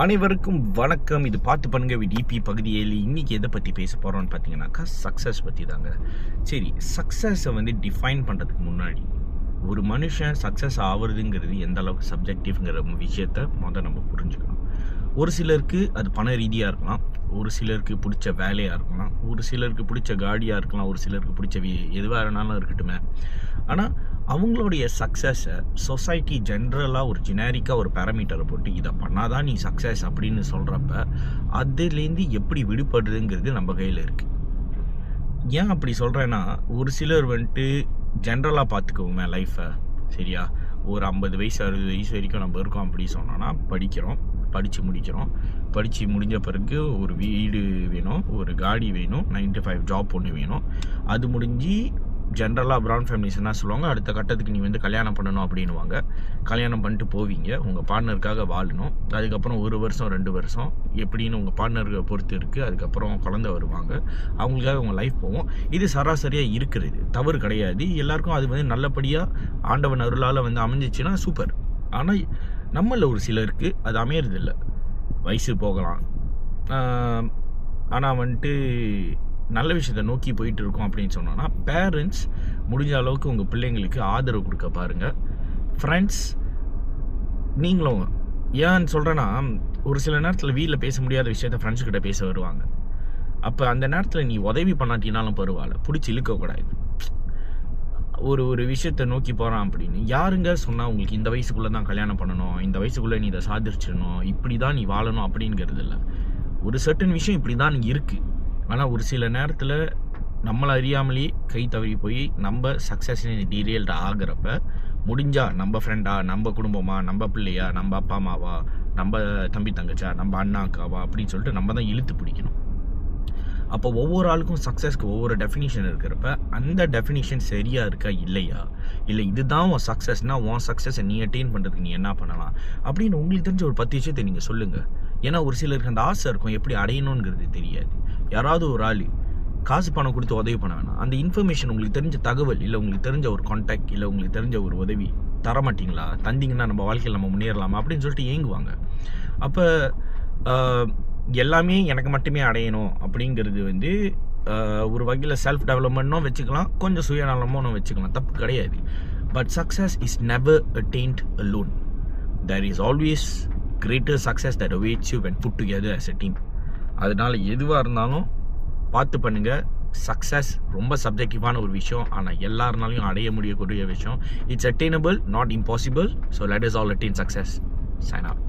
அனைவருக்கும் வணக்கம். இது பார்த்து பண்ணுங்க டிபி பகுதி 7. இன்னைக்கு எதை பற்றி பேச போகிறோம்னு பார்த்தீங்கன்னாக்கா சக்ஸஸ் பற்றி தாங்க. சரி, சக்ஸஸை டிஃபைன் பண்ணுறதுக்கு முன்னாடி ஒரு மனுஷன் சக்ஸஸ் ஆகுறதுங்கிறது எந்த அளவுக்கு சப்ஜெக்டிவ்ங்கிற விஷயத்த நம்ம புரிஞ்சுக்கணும். ஒரு சிலருக்கு அது பண ரீதியாக இருக்கலாம், ஒரு சிலருக்கு பிடிச்ச வேலையாக இருக்கலாம், ஒரு சிலருக்கு பிடிச்ச காடியாக இருக்கலாம், ஒரு சிலருக்கு பிடிச்ச எதுவாக இருந்தாலும் இருக்கட்டுமே. ஆனால் அவங்களுடைய சக்ஸஸை சொசைட்டி ஜென்ரலாக ஒரு ஜெனரிக்காக ஒரு பேராமீட்டரை போட்டு இதை பண்ணாதான் நீ சக்ஸஸ் அப்படின்னு சொல்கிறப்ப அதுலேருந்து எப்படி விடுபடுறதுங்கிறது நம்ம கையில் இருக்குது. ஏன் அப்படி சொல்கிறேன்னா, ஒரு சிலர் ஜென்ரலாக பார்த்துக்கோங்க லைஃப்பை. சரியா, ஒரு 50 வயசு 60 வயசு வரைக்கும் நம்ம இருக்கோம் அப்படி சொன்னோன்னா படித்து முடிஞ்ச பிறகு ஒரு வீடு வேணும், ஒரு காடி வேணும், 9 to 5 ஜாப் ஒன்று வேணும். அது முடிஞ்சு ஜென்ரலாக ப்ரௌன் ஃபேமிலிஸ் என்ன சொல்லுவாங்க, அடுத்த கட்டத்துக்கு நீ கல்யாணம் பண்ணணும் அப்படின்வாங்க. கல்யாணம் பண்ணிட்டு போவீங்க, உங்கள் பார்ட்னருக்காக வாழணும். அதுக்கப்புறம் 1 வருஷம் 2 வருஷம் எப்படின்னு உங்கள் பார்ட்னருக்கு பொறுத்து இருக்குது. அதுக்கப்புறம் குழந்தை வருவாங்க, அவங்களுக்காக உங்கள் லைஃப் போவோம். இது சராசரியாக இருக்கிறது, தவறு கிடையாது. எல்லாருக்கும் அது நல்லபடியாக ஆண்டவன் அருளால் அமைஞ்சிச்சுன்னா சூப்பர். ஆனால் நம்மளில் ஒரு சிலருக்கு அது அமையறதில்லை. வயசு போகலாம், ஆனால் நல்ல விஷயத்தை நோக்கி போயிட்டு இருக்கோம் அப்படின்னு சொன்னோன்னா, பேரண்ட்ஸ் முடிஞ்ச அளவுக்கு உங்கள் பிள்ளைங்களுக்கு ஆதரவு கொடுக்க பாருங்கள். ஃப்ரெண்ட்ஸ் நீங்களும், ஏன்னு சொல்கிறேன்னா, ஒரு சில நேரத்தில் வீட்டில் பேச முடியாத விஷயத்த ஃப்ரெண்ட்ஸ்கிட்ட பேச வருவாங்க. அப்போ அந்த நேரத்தில் நீ உதவி பண்ணாட்டினாலும் பரவாயில்ல, பிடிச்சி இழுக்கக்கூடாது. ஒரு விஷயத்தை நோக்கி போகிறான் அப்படின்னு யாருங்க சொன்னால் உங்களுக்கு இந்த வயசுக்குள்ளே தான் கல்யாணம் பண்ணணும், இந்த வயசுக்குள்ளே நீ இதை சாதிச்சிடணும், இப்படி தான் நீ வாழணும் அப்படிங்கிறது இல்லை. ஒரு சர்டன் விஷயம் இப்படி தான் இருக்குது. ஆனால் ஒரு சில நேரத்தில் நம்மளை அறியாமலேயே கை தவறி போய் நம்ம சக்ஸஸ் டீரியல்ட் ஆகிறப்ப முடிஞ்சால் நம்ம ஃப்ரெண்டா, நம்ம குடும்பமா, நம்ம பிள்ளையா, நம்ம அப்பா அம்மாவா, நம்ம தம்பி தங்கச்சா, நம்ம அண்ணா அக்காவா அப்படின்னு சொல்லிட்டு நம்ம தான் இழுத்து பிடிக்கணும். அப்போ ஒவ்வொரு ஆளுக்கும் சக்ஸஸ்க்கு ஒவ்வொரு டெஃபினிஷன் இருக்கிறப்ப அந்த டெஃபினிஷன் சரியாக இருக்கா இல்லையா, இல்லை இதுதான் உன் சக்ஸஸ்னால் உன் சக்ஸஸை நீ அட்டைன் பண்ணுறதுக்கு நீ என்ன பண்ணலாம் அப்படின்னு உங்களுக்கு தெரிஞ்ச ஒரு 10 விஷயத்தை நீங்கள் சொல்லுங்கள். ஏன்னா ஒரு சிலருக்கு அந்த ஆசை இருக்கும், எப்படி அடையணுங்கிறது தெரியாது. யாராவது ஒரு ஆள் காசு பணம் கொடுத்து உதவி பண்ண வேணாம், அந்த இன்ஃபர்மேஷன் உங்களுக்கு தெரிஞ்ச தகவல், இல்லை உங்களுக்கு தெரிஞ்ச ஒரு கான்டாக்ட், இல்லை உங்களுக்கு தெரிஞ்ச ஒரு உதவி தரமாட்டிங்களா, தந்தீங்கன்னா நம்ம வாழ்க்கையில் நம்ம முன்னேறலாமா அப்படின்னு சொல்லிட்டு ஏங்குவாங்க. அப்போ எல்லாமே எனக்கு மட்டுமே அடையணும் அப்படிங்கிறது ஒரு வகையில் செல்ஃப் டெவலப்மெண்ட்னும் வச்சுக்கலாம், கொஞ்சம் சுயநலமும் வச்சுக்கலாம், தப்பு கிடையாது. But success is never attained alone. There is always greater success that awaits you when put together as a team. அதனால் எதுவாக இருந்தாலும் பார்த்து பண்ணுங்கள். சக்ஸஸ் ரொம்ப சப்ஜெக்டிவான ஒரு விஷயம், ஆனால் எல்லாருனாலையும் அடைய முடியக்கூடிய விஷயம். It's attainable, not impossible. So let us all attain success. Sign out.